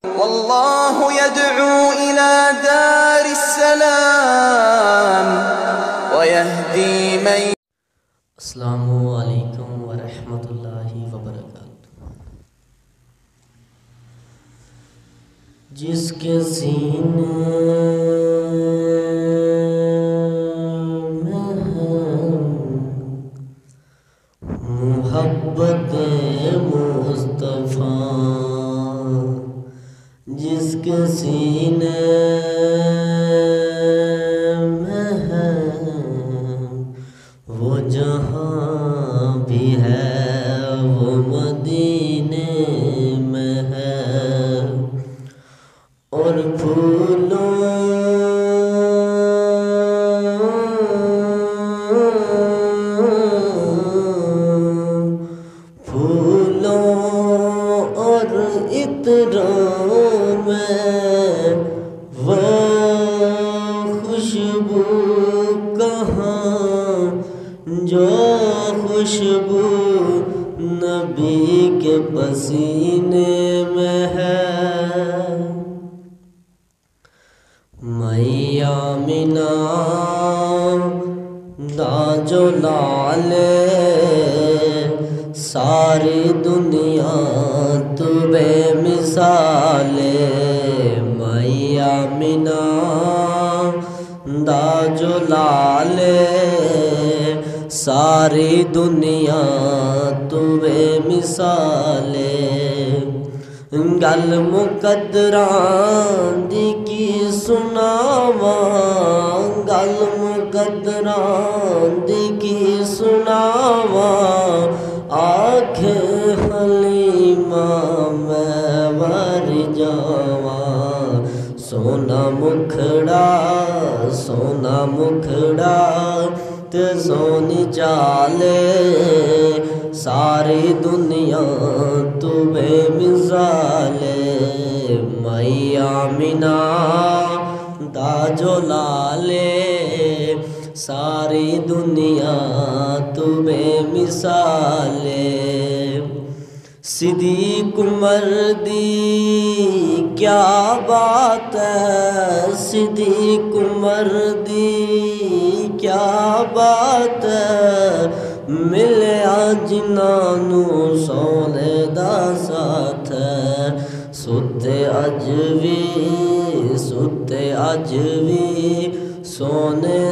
والله يدعو إلى دار السلام ويهدي من. السلام علیکم ورحمۃ اللہ وبرکاتہ۔ جس کے سینے میں ہے محبت مصطفیٰ، جس کے سینے میں ہے وہ جہاں بھی ہے، وہ مدینے میں ہے، اور پھولوں اور عطروں میں وہ خوشبو کہاں جو خوشبو نبی کے پسینے میں ہے۔ میاں آمینہ داجو لالے ساری دنیا تو بے مثالے، میاں آمینہ داجو لالے ساری دنیا تو بے مثالے، گل مقدراں دی کی سناواں، گل مقدراں دی کی سناواں، آکھے حلیمہ میں ور جاواں، سونا مکھڑا تے سونی چالے ساری دنیا تو بے مثالے، میاں آمینہ داجو لالے ساری دنیا تو بے مثالے، صدیق عمر دی کیا بات ہے، صدیق عمر دی کیا بات ہے، ملیا جنانو سونے دا ساتھ ہے، ستے اج بھی سونے